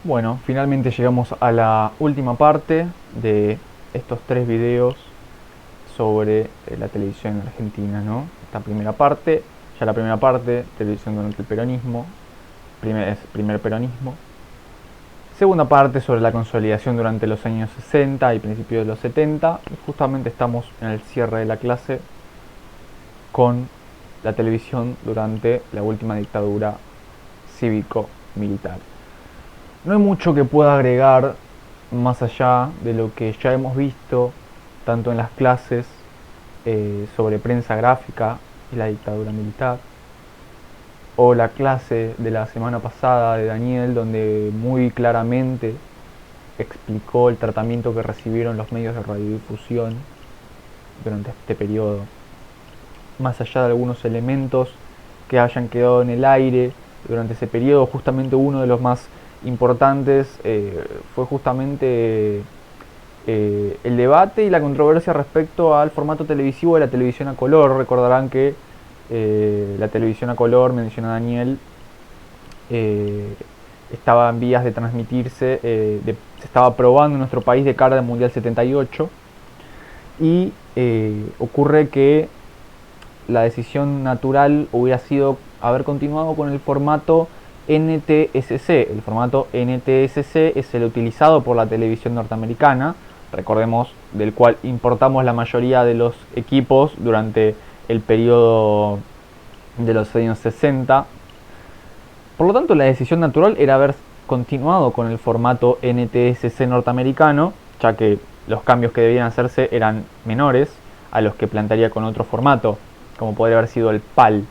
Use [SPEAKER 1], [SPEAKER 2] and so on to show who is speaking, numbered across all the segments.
[SPEAKER 1] Bueno, finalmente llegamos a la última parte de estos 3 videos sobre la televisión en Argentina, ¿no? Esta primera parte, ya la primera parte, televisión durante el peronismo, primer peronismo. Segunda parte sobre la consolidación durante los años 60 y principios de los 70. Y justamente estamos en el cierre de la clase con la televisión durante la última dictadura cívico-militar. No hay mucho que pueda agregar más allá de lo que ya hemos visto tanto en las clases sobre prensa gráfica y la dictadura militar, o la clase de la semana pasada de Daniel, donde muy claramente explicó el tratamiento que recibieron los medios de radiodifusión durante este periodo. Más allá de algunos elementos que hayan quedado en el aire durante ese periodo, justamente uno de los más importantes fue justamente el debate y la controversia respecto al formato televisivo de la televisión a color. Recordarán que la televisión a color, menciona Daniel, estaba en vías de transmitirse, se estaba probando en nuestro país de cara al Mundial 78, y ocurre que la decisión natural hubiera sido haber continuado con el formato NTSC. El formato NTSC es el utilizado por la televisión norteamericana, recordemos, del cual importamos la mayoría de los equipos durante el periodo de los años 60. Por lo tanto, la decisión natural era haber continuado con el formato NTSC norteamericano, ya que los cambios que debían hacerse eran menores a los que plantearía con otro formato, como podría haber sido el PAL.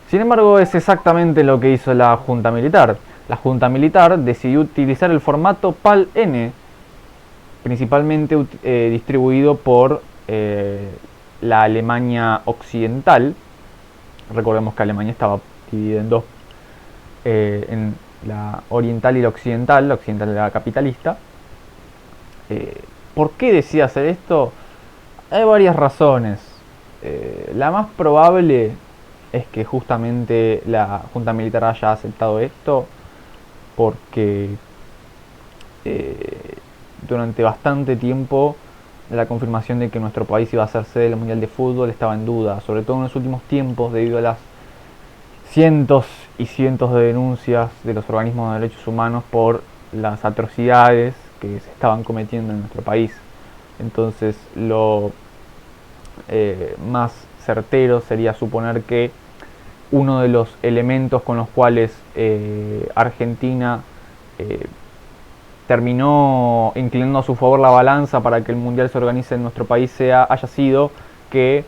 [SPEAKER 1] Sin embargo, es exactamente lo que hizo la Junta Militar. La Junta Militar decidió utilizar el formato PAL-N, principalmente distribuido por la Alemania occidental. Recordemos que Alemania estaba dividida en dos, en la oriental y la occidental era capitalista. ¿Por qué decía hacer esto? Hay varias razones. La más probable es que justamente la Junta Militar haya aceptado esto porque durante bastante tiempo la confirmación de que nuestro país iba a ser sede del Mundial de Fútbol estaba en duda, sobre todo en los últimos tiempos, debido a las cientos y cientos de denuncias de los organismos de derechos humanos por las atrocidades que se estaban cometiendo en nuestro país. Entonces, lo más certero sería suponer que uno de los elementos con los cuales Argentina terminó inclinando a su favor la balanza para que el mundial se organice en nuestro país haya sido que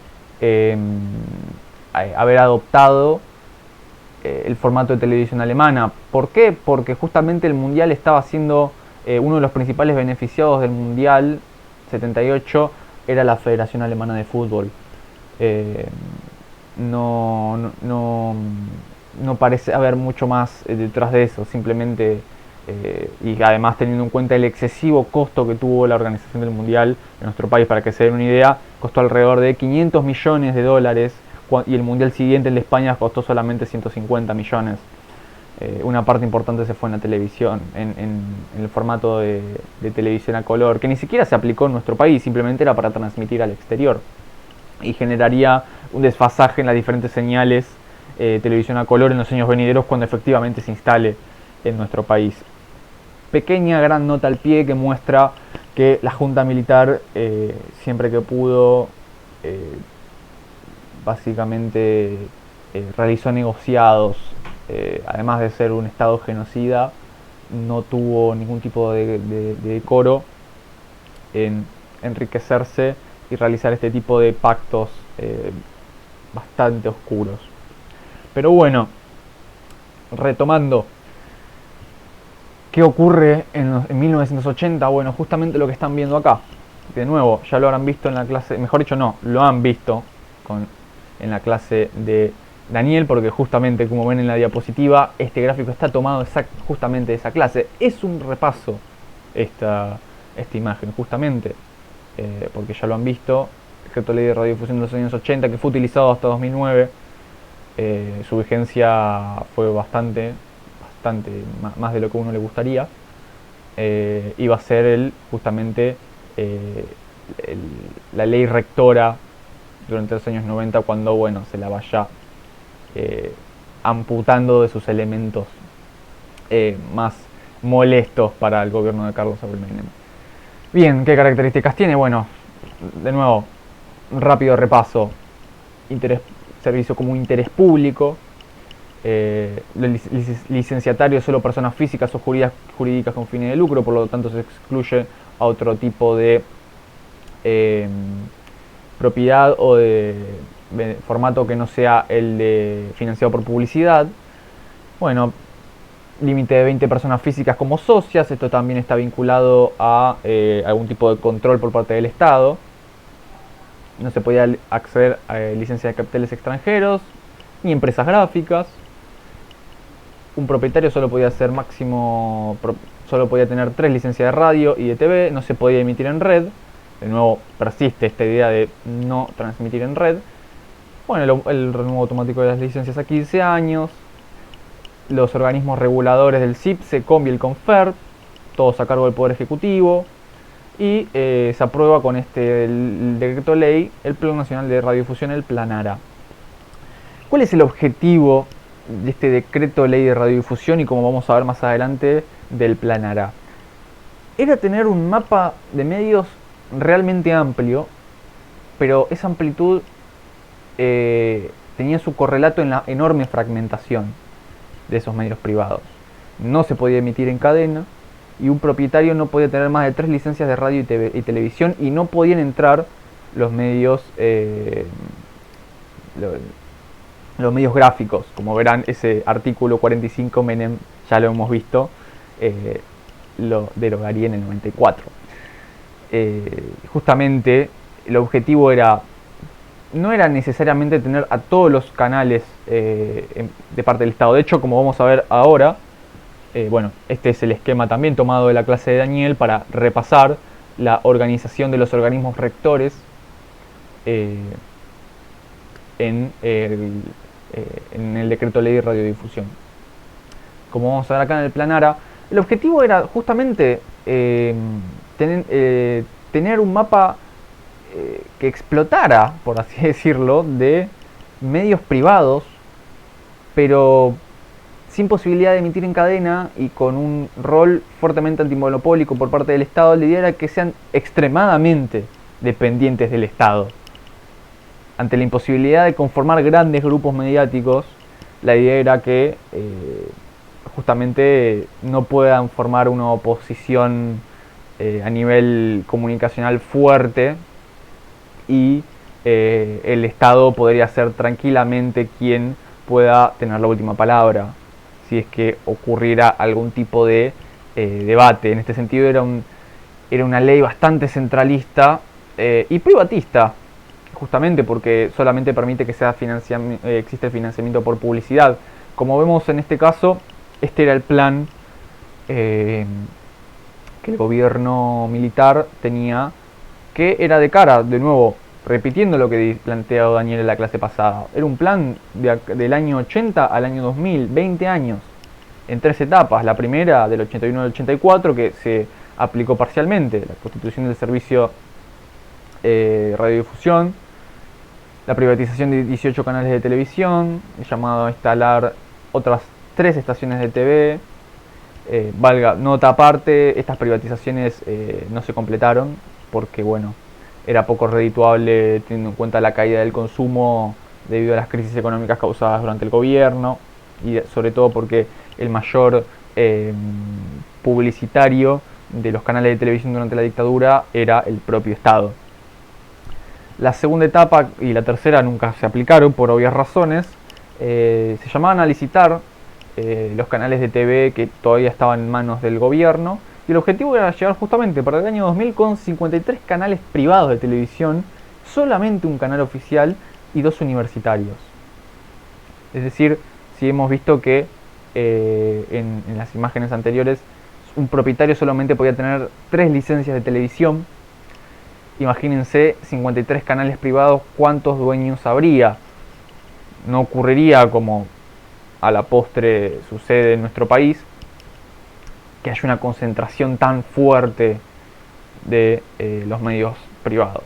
[SPEAKER 1] haber adoptado el formato de televisión alemana. ¿Por qué? Porque justamente el mundial estaba siendo uno de los principales beneficiados del mundial 78 era la Federación Alemana de Fútbol. No parece haber mucho más detrás de eso, simplemente y además teniendo en cuenta el excesivo costo que tuvo la organización del mundial en nuestro país. Para que se den una idea, costó alrededor de 500 millones de dólares y el mundial siguiente, el de España, costó solamente 150 millones. Una parte importante se fue en la televisión, en el formato de televisión a color, que ni siquiera se aplicó en nuestro país, simplemente era para transmitir al exterior y generaría un desfasaje en las diferentes señales televisión a color en los años venideros cuando efectivamente se instale en nuestro país. Pequeña gran nota al pie que muestra que la Junta Militar siempre que pudo básicamente realizó negociados, además de ser un estado genocida, no tuvo ningún tipo de decoro en enriquecerse y realizar este tipo de pactos bastante oscuros. Pero bueno, retomando, ¿qué ocurre en 1980? Bueno, justamente lo que están viendo acá. De nuevo, ya lo habrán visto en la clase, mejor dicho no, lo han visto en la clase de Daniel, porque justamente como ven en la diapositiva, este gráfico está tomado justamente de esa clase. Es un repaso esta imagen, justamente, porque ya lo han visto. Decreto Ley de Radiodifusión de los años 80, que fue utilizado hasta 2009. Su vigencia fue bastante bastante más de lo que a uno le gustaría, iba a ser justamente la ley rectora durante los años 90, cuando bueno, se la vaya amputando de sus elementos más molestos para el gobierno de Carlos Saúl Menem. Bien, ¿qué características tiene? Bueno, de nuevo, un rápido repaso. Servicio como interés público. Licenciatario solo personas físicas o jurídicas con fines de lucro, por lo tanto se excluye a otro tipo de propiedad o de formato que no sea el de financiado por publicidad. Bueno, límite de 20 personas físicas como socias. Esto también está vinculado a algún tipo de control por parte del Estado. No se podía acceder a licencia de capitales extranjeros ni empresas gráficas. Un propietario solo podía tener 3 licencias de radio y de TV. No se podía emitir en red. De nuevo persiste esta idea de no transmitir en red. Bueno, el renuevo automático de las licencias a 15 años. Los organismos reguladores del CIP, SECOM y el CONFER, todos a cargo del Poder Ejecutivo. Y se aprueba con el decreto ley el Plan Nacional de Radiodifusión, el Plan ARA. ¿Cuál es el objetivo de este decreto ley de radiodifusión y, como vamos a ver más adelante, del Plan ARA? Era tener un mapa de medios realmente amplio, pero esa amplitud tenía su correlato en la enorme fragmentación de esos medios privados. No se podía emitir en cadena y un propietario no podía tener más de 3 licencias de radio y televisión, y no podían entrar los medios los medios gráficos. Como verán, ese artículo 45 Menem, ya lo hemos visto, lo derogaría en el 94. Justamente el objetivo no era necesariamente tener a todos los canales de parte del Estado. De hecho, como vamos a ver ahora, bueno, este es el esquema también tomado de la clase de Daniel para repasar la organización de los organismos rectores en el decreto ley de radiodifusión. Como vamos a ver acá en el Plan ARA, el objetivo era justamente tener un mapa que explotara, por así decirlo, de medios privados, pero sin posibilidad de emitir en cadena y con un rol fuertemente antimonopólico por parte del Estado. La idea era que sean extremadamente dependientes del Estado. Ante la imposibilidad de conformar grandes grupos mediáticos, la idea era que justamente no puedan formar una oposición a nivel comunicacional fuerte, y el Estado podría ser tranquilamente quien pueda tener la última palabra si es que ocurriera algún tipo de debate. En este sentido era una ley bastante centralista y privatista, justamente porque solamente permite que existe el financiamiento por publicidad. Como vemos en este caso, este era el plan que el gobierno militar tenía, que era de cara, de nuevo, repitiendo lo que planteó Daniel en la clase pasada. Era un plan del año 80 al año 2000, 20 años, en 3 etapas. La primera, del 81 al 84, que se aplicó parcialmente, la constitución del servicio radiodifusión, la privatización de 18 canales de televisión, el llamado a instalar otras 3 estaciones de TV. Valga nota aparte, estas privatizaciones no se completaron porque, bueno, era poco redituable teniendo en cuenta la caída del consumo debido a las crisis económicas causadas durante el gobierno, y sobre todo porque el mayor publicitario de los canales de televisión durante la dictadura era el propio Estado. La segunda etapa y la tercera nunca se aplicaron por obvias razones. Se llamaban a licitar los canales de TV que todavía estaban en manos del gobierno, y el objetivo era llegar justamente para el año 2000 con 53 canales privados de televisión, solamente un canal oficial y 2 universitarios. Es decir, si hemos visto que en las imágenes anteriores un propietario solamente podía tener 3 licencias de televisión, imagínense 53 canales privados, ¿cuántos dueños habría? No ocurriría como a la postre sucede en nuestro país, que haya una concentración tan fuerte de los medios privados.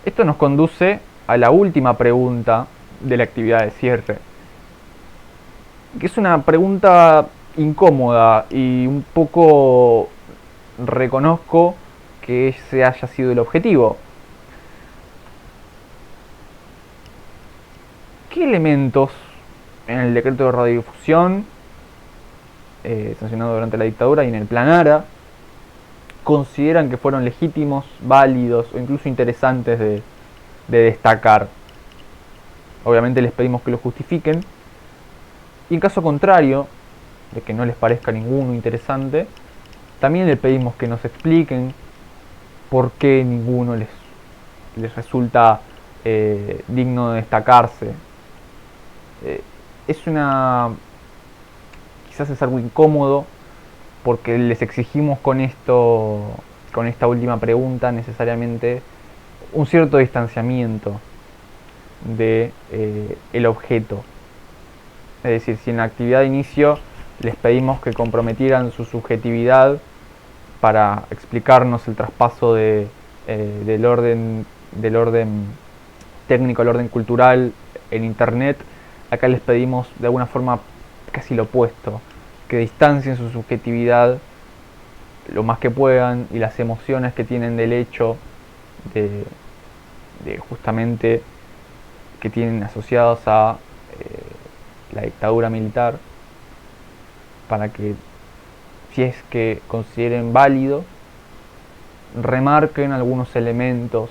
[SPEAKER 1] Esto nos conduce a la última pregunta de la actividad de cierre, que es una pregunta incómoda y un poco reconozco que ese haya sido el objetivo. ¿Qué elementos en el decreto de radiodifusión sancionado durante la dictadura y en el Plan ARA consideran que fueron legítimos, válidos o incluso interesantes de destacar? Obviamente les pedimos que lo justifiquen, y en caso contrario, de que no les parezca ninguno interesante, también les pedimos que nos expliquen por qué ninguno les resulta digno de destacarse. Es una... quizás es algo incómodo, porque les exigimos con esto, con esta última pregunta, necesariamente un cierto distanciamiento de el objeto. Es decir, si en la actividad de inicio les pedimos que comprometieran su subjetividad para explicarnos el traspaso del orden técnico al orden cultural en internet, acá les pedimos de alguna forma casi lo opuesto, que distancien su subjetividad lo más que puedan y las emociones que tienen del hecho de justamente que tienen asociados a la dictadura militar, para que, si es que consideren válido, remarquen algunos elementos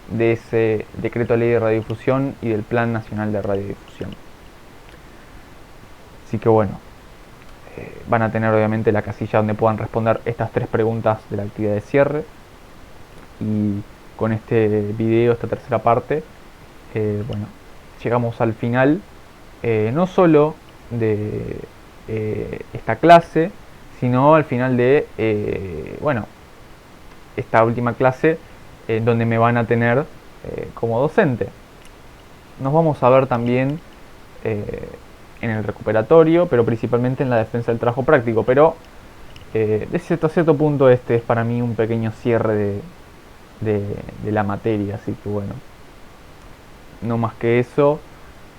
[SPEAKER 1] de ese decreto de ley de radiodifusión y del Plan Nacional de Radiodifusión. Así que bueno, van a tener obviamente la casilla donde puedan responder estas 3 preguntas de la actividad de cierre. Y con este video, esta tercera parte, bueno, llegamos al final, no solo de esta clase, sino al final de, bueno, esta última clase donde me van a tener como docente. Nos vamos a ver también en el recuperatorio, pero principalmente en la defensa del trabajo práctico. Pero de cierto punto este es para mí un pequeño cierre de la materia, así que bueno, no más que eso.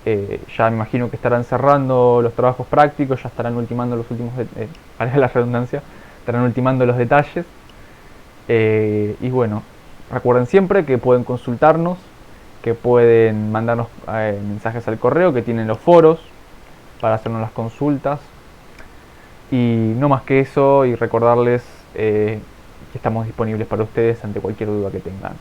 [SPEAKER 1] Ya me imagino que estarán cerrando los trabajos prácticos, ya estarán ultimando los últimos, para la redundancia, estarán ultimando los detalles. Y bueno, recuerden siempre que pueden consultarnos, que pueden mandarnos mensajes al correo, que tienen los foros para hacernos las consultas. Y no más que eso, y recordarles que estamos disponibles para ustedes ante cualquier duda que tengan.